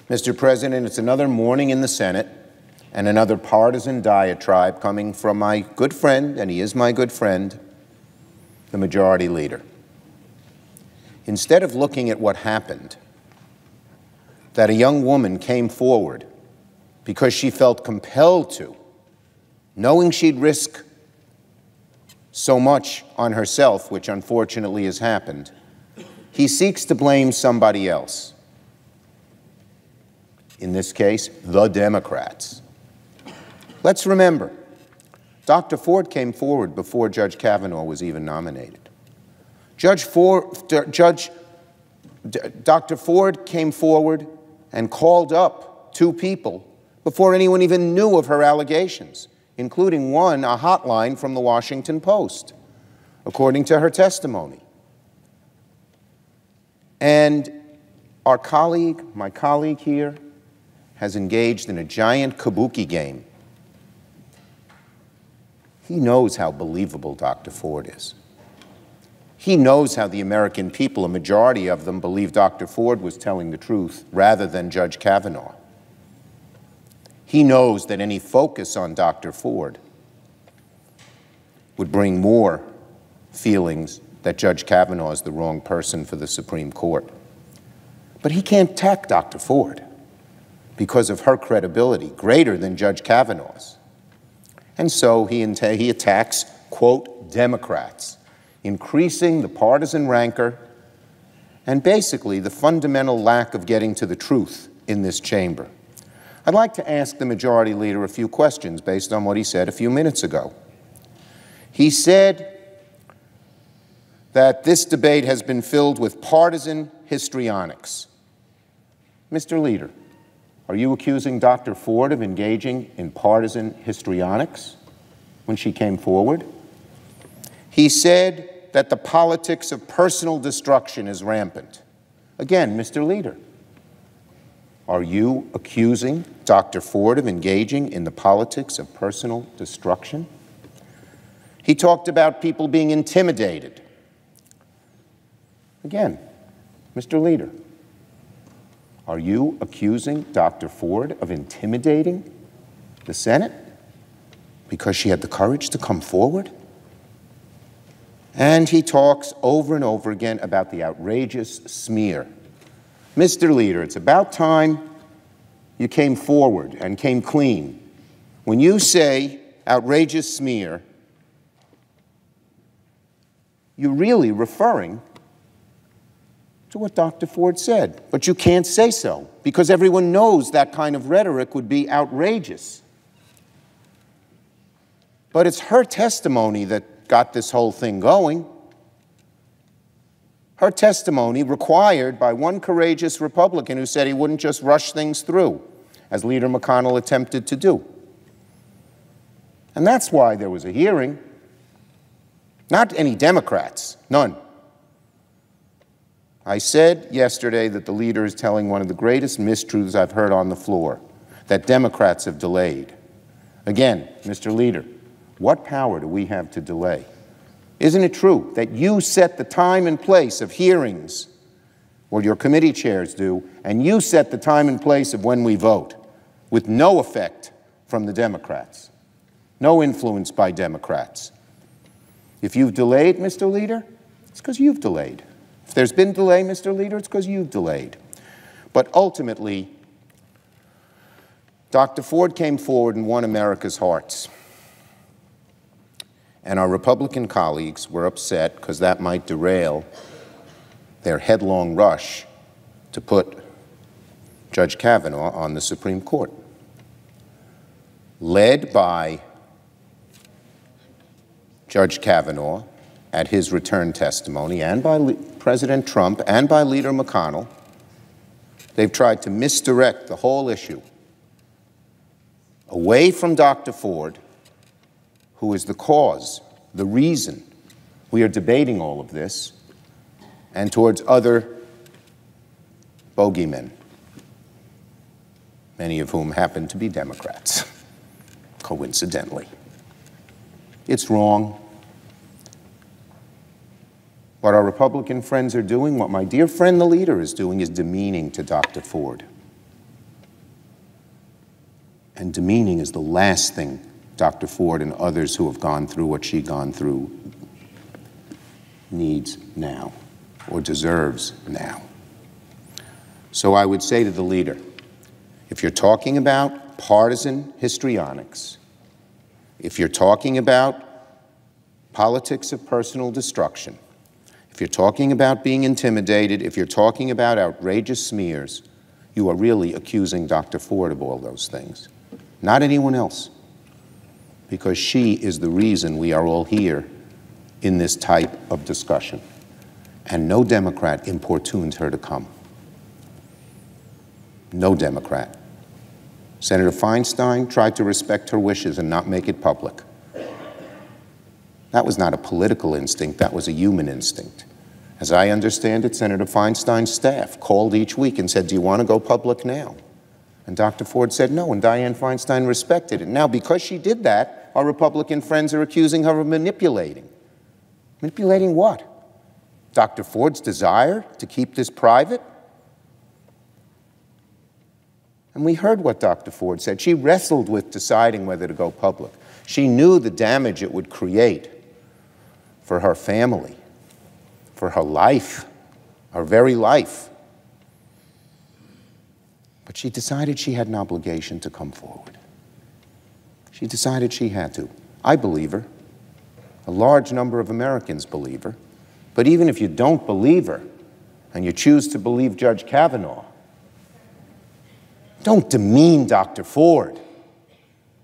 Mr. President, it's another morning in the Senate and another partisan diatribe coming from my good friend, and he is my good friend, the Majority Leader. Instead of looking at what happened, that a young woman came forward because she felt compelled to, knowing she'd risk so much on herself, which unfortunately has happened, he seeks to blame somebody else. In this case, the Democrats. Let's remember, Dr. Ford came forward before Judge Kavanaugh was even nominated. Dr. Ford came forward and called up two people before anyone even knew of her allegations, including one, a hotline from the Washington Post, according to her testimony. And our colleague, my colleague here, has engaged in a giant kabuki game. He knows how believable Dr. Ford is. He knows how the American people, a majority of them, believe Dr. Ford was telling the truth rather than Judge Kavanaugh. He knows that any focus on Dr. Ford would bring more feelings that Judge Kavanaugh is the wrong person for the Supreme Court. But he can't attack Dr. Ford because of her credibility, greater than Judge Kavanaugh's. And so he attacks, quote, Democrats, increasing the partisan rancor and basically the fundamental lack of getting to the truth in this chamber. I'd like to ask the Majority Leader a few questions based on what he said a few minutes ago. He said that this debate has been filled with partisan histrionics. Mr. Leader, are you accusing Dr. Ford of engaging in partisan histrionics when she came forward? He said that the politics of personal destruction is rampant. Again, Mr. Leader, are you accusing Dr. Ford of engaging in the politics of personal destruction? He talked about people being intimidated. Again, Mr. Leader, are you accusing Dr. Ford of intimidating the Senate because she had the courage to come forward? And he talks over and over again about the outrageous smear. Mr. Leader, it's about time you came forward and came clean. When you say outrageous smear, you're really referring to what Dr. Ford said, but you can't say so because everyone knows that kind of rhetoric would be outrageous. But it's her testimony that got this whole thing going. Her testimony required by one courageous Republican who said he wouldn't just rush things through, as Leader McConnell attempted to do. And that's why there was a hearing. Not any Democrats, none. I said yesterday that the leader is telling one of the greatest mistruths I've heard on the floor, that Democrats have delayed. Again, Mr. Leader, what power do we have to delay? Isn't it true that you set the time and place of hearings, or your committee chairs do, and you set the time and place of when we vote, with no effect from the Democrats, no influence by Democrats? If you've delayed, Mr. Leader, it's because you've delayed. If there's been delay, Mr. Leader, it's because you've delayed. But ultimately, Dr. Ford came forward and won America's hearts. And our Republican colleagues were upset because that might derail their headlong rush to put Judge Kavanaugh on the Supreme Court. Led by Judge Kavanaugh at his return testimony, and by President Trump and by Leader McConnell, they've tried to misdirect the whole issue away from Dr. Ford, who is the cause, the reason we are debating all of this, and towards other bogeymen, many of whom happen to be Democrats, coincidentally. It's wrong. What our Republican friends are doing, what my dear friend the leader is doing, is demeaning to Dr. Ford. and demeaning is the last thing Dr. Ford and others who have gone through what she's gone through needs now or deserves now. So I would say to the leader, if you're talking about partisan histrionics, if you're talking about politics of personal destruction, if you're talking about being intimidated, if you're talking about outrageous smears, you are really accusing Dr. Ford of all those things, not anyone else, because she is the reason we are all here in this type of discussion. And no Democrat importuned her to come. No Democrat. Senator Feinstein tried to respect her wishes and not make it public. That was not a political instinct, that was a human instinct. As I understand it, Senator Feinstein's staff called each week and said, do you want to go public now? And Dr. Ford said no, and Dianne Feinstein respected it. Now, because she did that, our Republican friends are accusing her of manipulating. Manipulating what? Dr. Ford's desire to keep this private? And we heard what Dr. Ford said. She wrestled with deciding whether to go public. She knew the damage it would create for her family, for her life, her very life. But she decided she had an obligation to come forward. She decided she had to. I believe her. A large number of Americans believe her. But even if you don't believe her, and you choose to believe Judge Kavanaugh, don't demean Dr. Ford,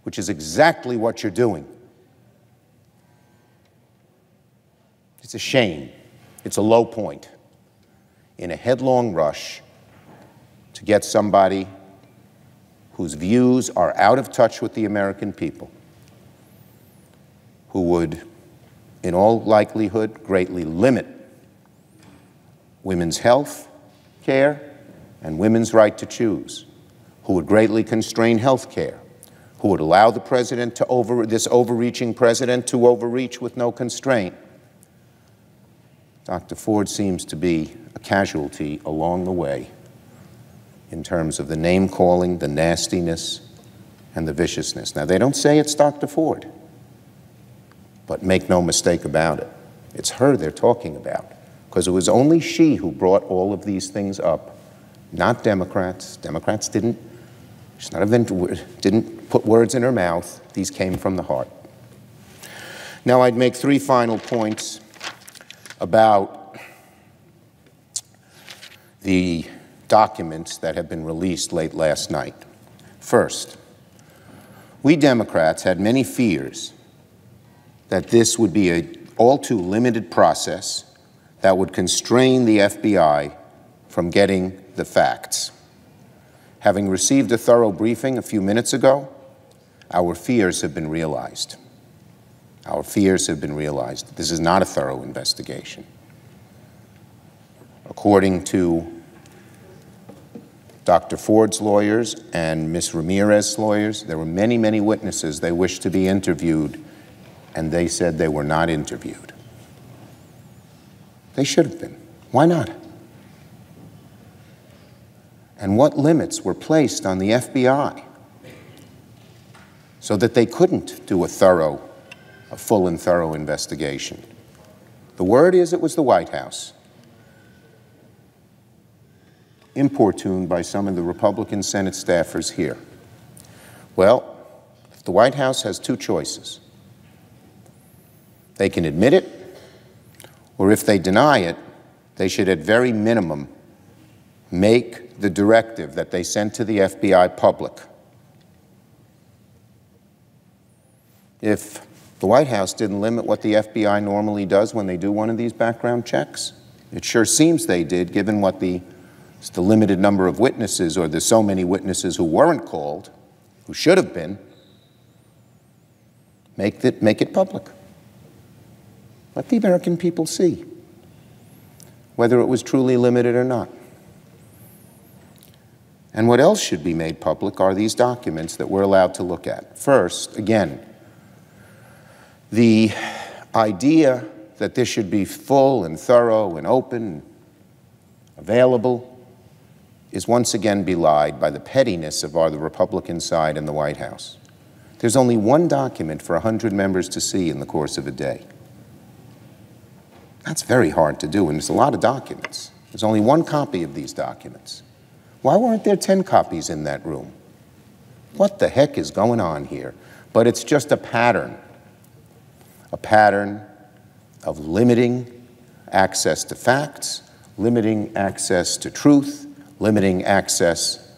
which is exactly what you're doing. It's a shame. It's a low point in a headlong rush to get somebody whose views are out of touch with the American people, who would, in all likelihood, greatly limit women's health care and women's right to choose, who would greatly constrain health care, who would allow the president to this overreaching president to overreach with no constraint. Dr. Ford seems to be a casualty along the way in terms of the name-calling, the nastiness, and the viciousness. Now, they don't say it's Dr. Ford, but make no mistake about it. It's her they're talking about, because it was only she who brought all of these things up, not Democrats. Democrats didn't put words in her mouth. These came from the heart. Now, I'd make three final points about the documents that have been released late last night. First, we Democrats had many fears that this would be an all too limited process that would constrain the FBI from getting the facts. Having received a thorough briefing a few minutes ago, our fears have been realized. Our fears have been realized. This is not a thorough investigation. According to Dr. Ford's lawyers and Ms. Ramirez's lawyers, there were many, many witnesses they wished to be interviewed, and they said they were not interviewed. They should have been. Why not? And what limits were placed on the FBI so that they couldn't do a full and thorough investigation? The word is it was the White House, importuned by some of the Republican Senate staffers here. Well, the White House has two choices. They can admit it, or if they deny it, they should at very minimum make the directive that they sent to the FBI public. If the White House didn't limit what the FBI normally does when they do one of these background checks, it sure seems they did, given what the limited number of witnesses, or the so many witnesses who weren't called, who should have been. Make it public. Let the American people see whether it was truly limited or not. And what else should be made public are these documents that we're allowed to look at. First, again, the idea that this should be full and thorough and open, available, is once again belied by the pettiness of the Republican side in the White House. There's only one document for 100 members to see in the course of a day. That's very hard to do, and there's a lot of documents. There's only one copy of these documents. Why weren't there 10 copies in that room? What the heck is going on here? But it's just a pattern of limiting access to facts, limiting access to truth, limiting access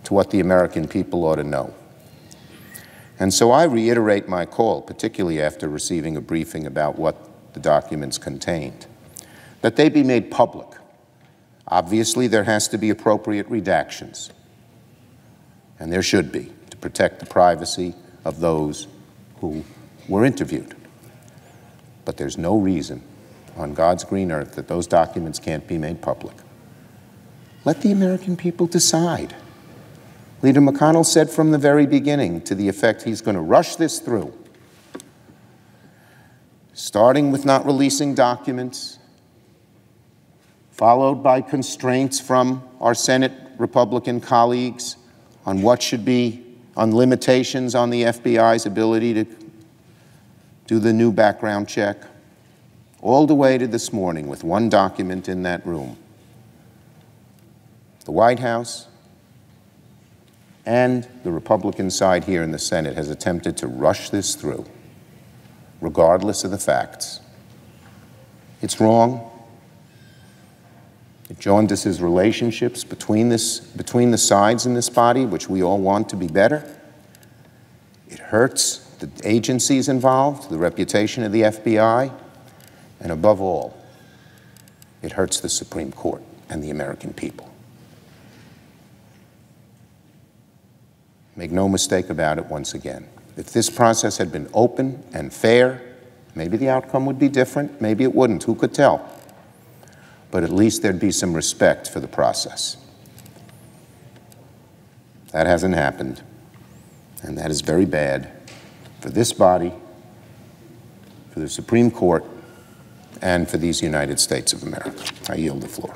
to what the American people ought to know. And so I reiterate my call, particularly after receiving a briefing about what the documents contained, that they be made public. Obviously, there has to be appropriate redactions, and there should be, to protect the privacy of those who were interviewed. But there's no reason on God's green earth that those documents can't be made public. Let the American people decide. Leader McConnell said from the very beginning to the effect he's going to rush this through, starting with not releasing documents, followed by constraints from our Senate Republican colleagues on what should be, on limitations on the FBI's ability to do the new background check, all the way to this morning with one document in that room. The White House and the Republican side here in the Senate has attempted to rush this through, regardless of the facts. It's wrong. It jaundices relationships between the sides in this body, which we all want to be better. It hurts the agencies involved, the reputation of the FBI, and above all, it hurts the Supreme Court and the American people. Make no mistake about it once again. If this process had been open and fair, maybe the outcome would be different, maybe it wouldn't, who could tell? But at least there'd be some respect for the process. That hasn't happened, and that is very bad for this body, for the Supreme Court, and for these United States of America. I yield the floor.